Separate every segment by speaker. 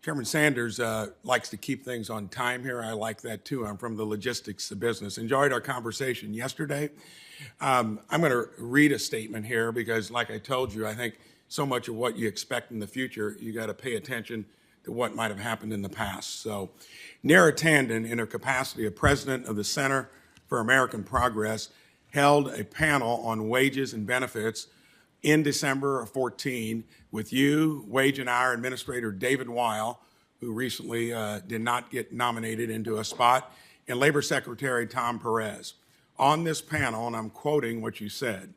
Speaker 1: Chairman Sanders likes to keep things on time here. I like that too. I'm from the logistics of business. Enjoyed our conversation yesterday. I'm going to read a statement here because, like I told you, I think so much of what you expect in the future, you got to pay attention to what might have happened in the past. So, Neera Tanden, in her capacity of president of the Center for American Progress, held a panel on wages and benefits in December of 14 with you, Wage and Hour Administrator David Weil, who recently did not get nominated into a spot, and Labor Secretary Tom Perez. On this panel, and I'm quoting what you said,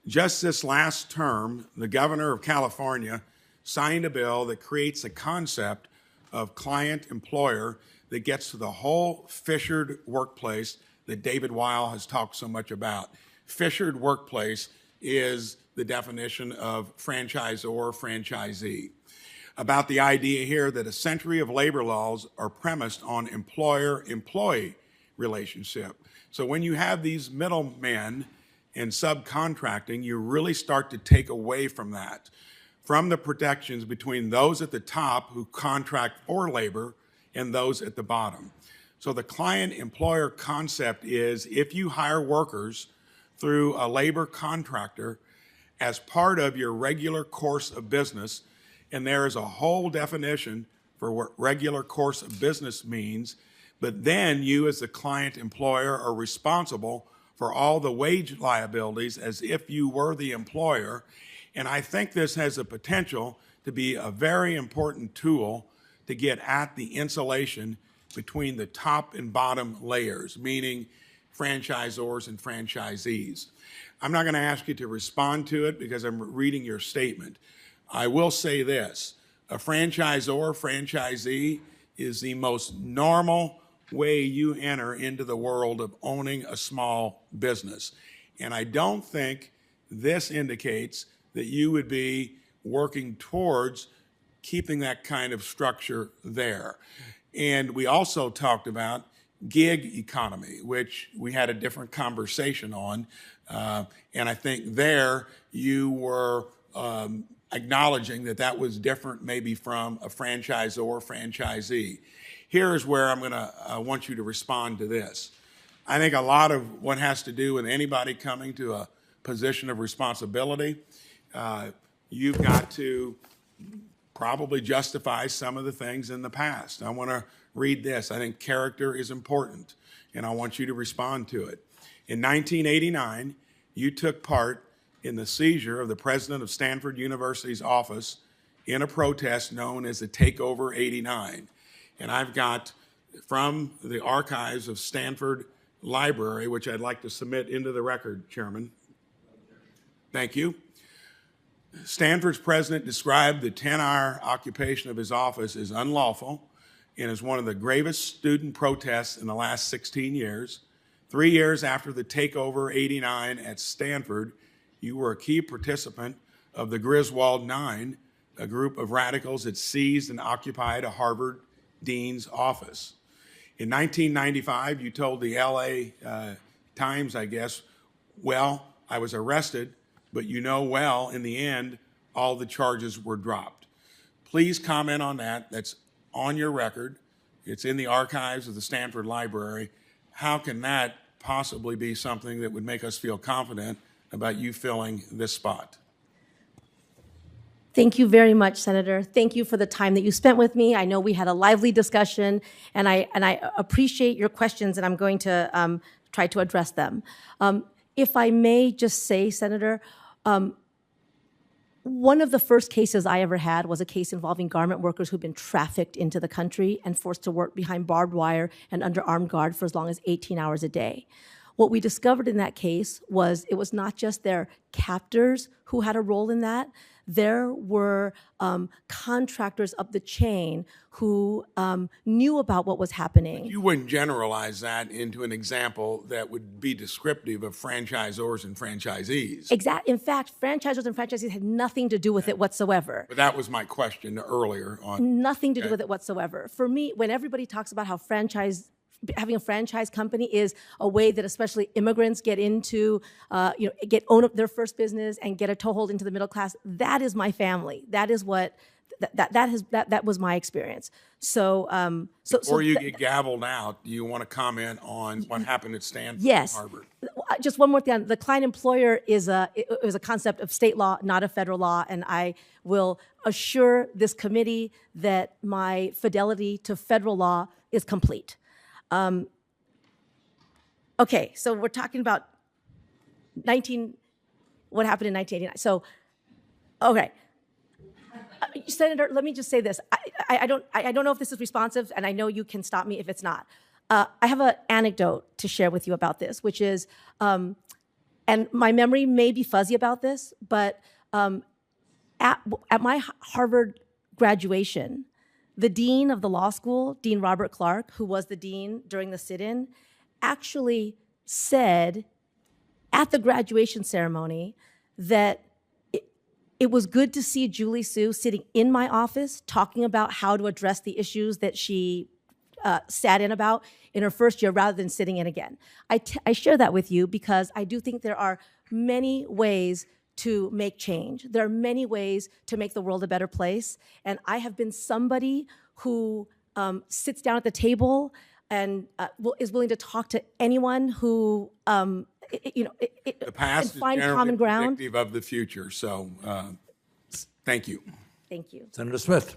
Speaker 1: just this last term, the governor of California signed a bill that creates a concept of client-employer that gets to the whole fissured workplace that David Weil has talked so much about. Fissured workplace is the definition of franchisor, franchisee. About the idea here that a century of labor laws are premised on employer-employee relationship. So when you have these middlemen and subcontracting, you really start to take away from that, from the protections between those at the top who contract for labor and those at the bottom. So the client-employer concept is if you hire workers through a labor contractor as part of your regular course of business, and there is a whole definition for what regular course of business means, but then you as the client-employer are responsible for all the wage liabilities as if you were the employer. And I think this has the potential to be a very important tool to get at the insulation between the top and bottom layers, meaning franchisors and franchisees. I'm not going to ask you to respond to it because I'm reading your statement. I will say this, a franchisor, franchisee is the most normal way you enter into the world of owning a small business. And I don't think this indicates that you would be working towards keeping that kind of structure there. And we also talked about gig economy, which we had a different conversation on. And I think there you were acknowledging that that was different maybe from a franchisor or franchisee. Here's where I'm gonna want you to respond to this. I think a lot of what has to do with anybody coming to a position of responsibility, you've got to probably justify some of the things in the past. I want to read this. I think character is important, and I want you to respond to it. In 1989, you took part in the seizure of the president of Stanford University's office in a protest known as the Takeover '89. And I've got from the archives of Stanford Library, which I'd like to submit into the record, Chairman. Thank you. Stanford's president described the 10-hour occupation of his office as unlawful and as one of the gravest student protests in the last 16 years. 3 years after the takeover '89 at Stanford, you were a key participant of the Griswold Nine, a group of radicals that seized and occupied a Harvard dean's office. In 1995, you told the LA Times, I guess, well, I was arrested, but you know well, in the end, all the charges were dropped. Please comment on that. That's on your record. It's in the archives of the Stanford Library. How can that possibly be something that would make us feel confident about you filling this spot?
Speaker 2: Thank you very much, Senator. Thank you for the time that you spent with me. I know we had a lively discussion, and I appreciate your questions, and I'm going to try to address them. If I may just say, Senator, one of the first cases I ever had was a case involving garment workers who'd been trafficked into the country and forced to work behind barbed wire and under armed guard for as long as 18 hours a day. What we discovered in that case was it was not just their captors who had a role in that. There were contractors up the chain who knew about what was happening.
Speaker 1: But you wouldn't generalize that into an example that would be descriptive of franchisors and franchisees.
Speaker 2: In fact, franchisors and franchisees had nothing to do with it whatsoever.
Speaker 1: But that was my question earlier on.
Speaker 2: Nothing to do with it whatsoever. For me, when everybody talks about how having a franchise company is a way that especially immigrants get into, own up their first business and get a toehold into the middle class, that is my family. That is what that was my experience. So,
Speaker 1: Before you get gavelled out, do you want to comment on what happened at Stanford
Speaker 2: yes.
Speaker 1: and Harvard?
Speaker 2: Just one more thing. The client-employer is a concept of state law, not a federal law, and I will assure this committee that my fidelity to federal law is complete. Okay, so we're talking about what happened in 1989. So, okay. Senator, let me just say this. I don't know if this is responsive, and I know you can stop me if it's not. I have an anecdote to share with you about this, which is, and my memory may be fuzzy about this, but at my Harvard graduation, the dean of the law school, Dean Robert Clark, who was the dean during the sit-in, actually said at the graduation ceremony that it was good to see Julie Su sitting in my office talking about how to address the issues that she sat in about in her first year rather than sitting in again. I share that with you because I do think there are many ways to make change. There are many ways to make the world a better place. And I have been somebody who sits down at the table and is willing to talk to anyone who
Speaker 1: the past
Speaker 2: and find
Speaker 1: is generally
Speaker 2: common ground.
Speaker 1: predictive of the future. So thank you.
Speaker 2: Thank you.
Speaker 3: Senator Smith.